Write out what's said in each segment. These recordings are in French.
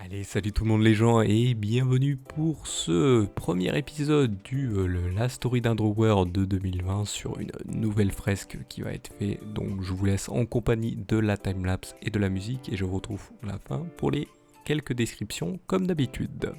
Allez, salut tout le monde les gens et bienvenue pour ce premier épisode La Story d'Underworld de 2020 sur une nouvelle fresque qui va être faite. Donc je vous laisse en compagnie de la timelapse et de la musique et je vous retrouve à la fin pour les quelques descriptions comme d'habitude.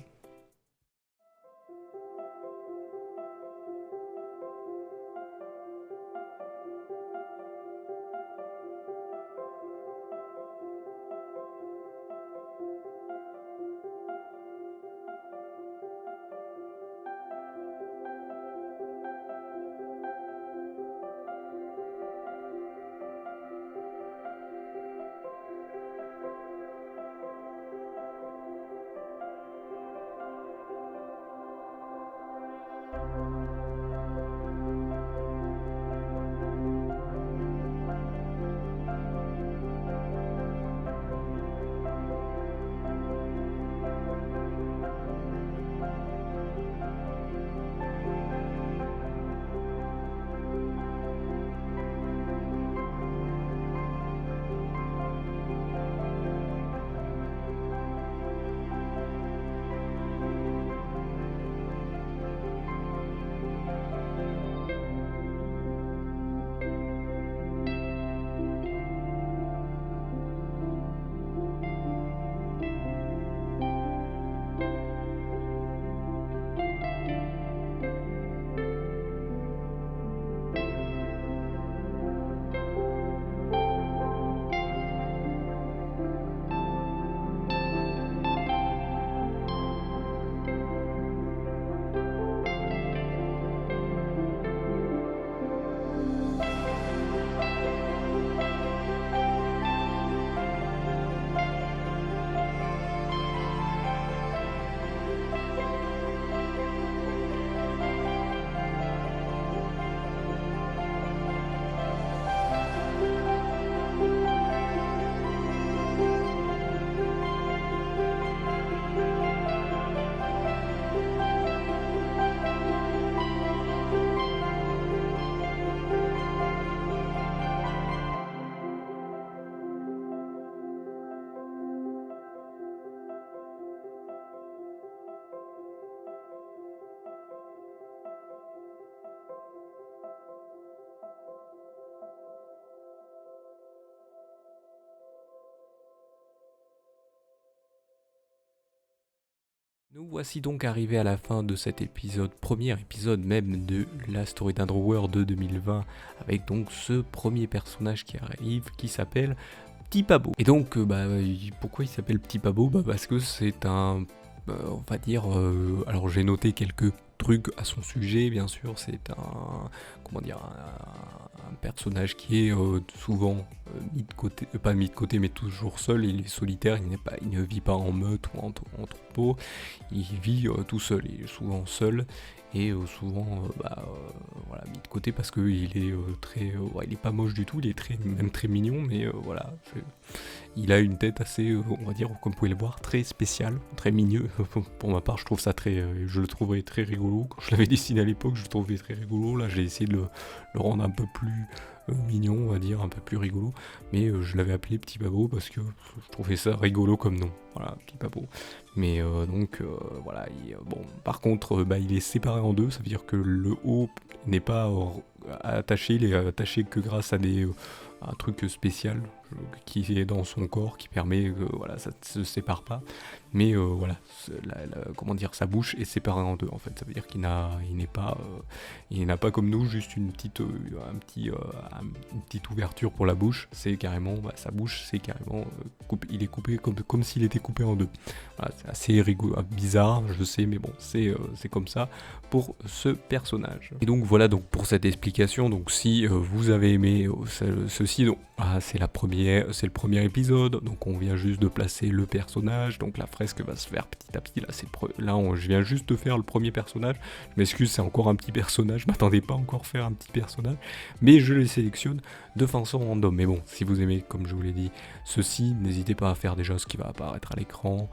Nous voici donc arrivés à la fin de cet épisode, premier épisode même de la Story d'Underworld de 2020, avec donc ce premier personnage qui arrive, qui s'appelle Petit Pabo. Et donc, pourquoi il s'appelle Petit Pabo? Parce que c'est un, on va dire, alors j'ai noté quelques trucs à son sujet, bien sûr, c'est un, comment dire, un personnage qui est souvent mis de côté, pas mis de côté, mais toujours seul. Il est solitaire, il ne vit pas en meute ou en troupeau, il vit tout seul, il est souvent seul et souvent voilà, mis de côté parce qu'il est très, il est pas moche du tout, il est même très mignon, mais voilà, il a une tête assez, on va dire, comme vous pouvez le voir, très spéciale, très migneux. Pour ma part, je trouve ça très, je le trouverais très rigolo. Quand je l'avais dessiné à l'époque, je le trouvais très rigolo. Là, j'ai essayé de le rendre un peu plus mignon, on va dire, un peu plus rigolo. Mais je l'avais appelé Petit Pabo parce que je trouvais ça rigolo comme nom. Voilà, Petit Pabo. Mais voilà. Bon, par contre, il est séparé en deux. Ça veut dire que le haut n'est pas attaché. Il est attaché que grâce à un truc spécial qui est dans son corps, qui permet que voilà, ça ne se sépare pas. Mais voilà, comment dire, sa bouche est séparée en deux en fait. Ça veut dire qu'il n'est pas, il n'a pas comme nous juste une petite ouverture pour la bouche. C'est carrément, sa bouche, c'est carrément, il est coupé comme s'il était coupé en deux. Voilà, c'est assez rigolo, bizarre, je sais, mais bon, c'est comme ça pour ce personnage. Et donc voilà donc pour cette explication. Donc si vous avez aimé ceci, donc c'est le premier épisode, donc on vient juste de placer le personnage, donc la fresque va se faire petit à petit. Je viens juste de faire le premier personnage. Je m'excuse, c'est encore un petit personnage, je m'attendais pas encore à faire un petit personnage, mais je les sélectionne de façon random. Mais bon, si vous aimez, comme je vous l'ai dit, ceci, n'hésitez pas à faire déjà ce qui va apparaître à l'écran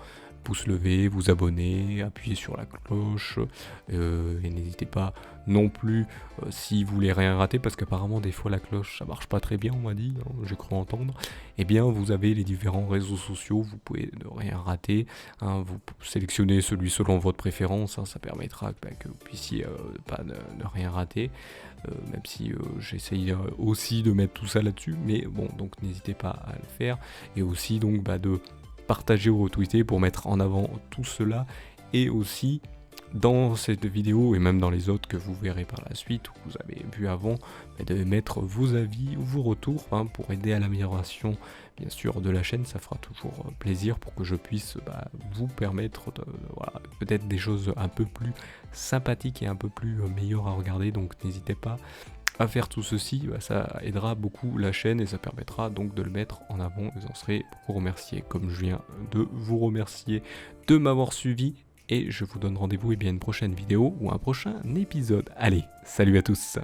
pouce levé, vous abonner, appuyer sur la cloche, et n'hésitez pas non plus si vous voulez rien rater, parce qu'apparemment des fois la cloche ça marche pas très bien, on m'a dit, hein, j'ai cru entendre. Eh bien vous avez les différents réseaux sociaux, vous pouvez ne rien rater, hein, vous sélectionnez celui selon votre préférence, hein, ça permettra que vous puissiez pas ne rien rater, même si j'essaye aussi de mettre tout ça là-dessus, mais bon, donc n'hésitez pas à le faire, et aussi donc de partager ou retweeter pour mettre en avant tout cela, et aussi dans cette vidéo et même dans les autres que vous verrez par la suite ou que vous avez vu avant, de mettre vos avis ou vos retours pour aider à l'amélioration bien sûr de la chaîne. Ça fera toujours plaisir pour que je puisse vous permettre de, voilà, peut-être des choses un peu plus sympathiques et un peu plus meilleures à regarder, donc n'hésitez pas à faire tout ceci, ça aidera beaucoup la chaîne et ça permettra donc de le mettre en avant, et vous en serez beaucoup remerciés, comme je viens de vous remercier de m'avoir suivi, et je vous donne rendez-vous à une prochaine vidéo ou un prochain épisode. Allez, salut à tous.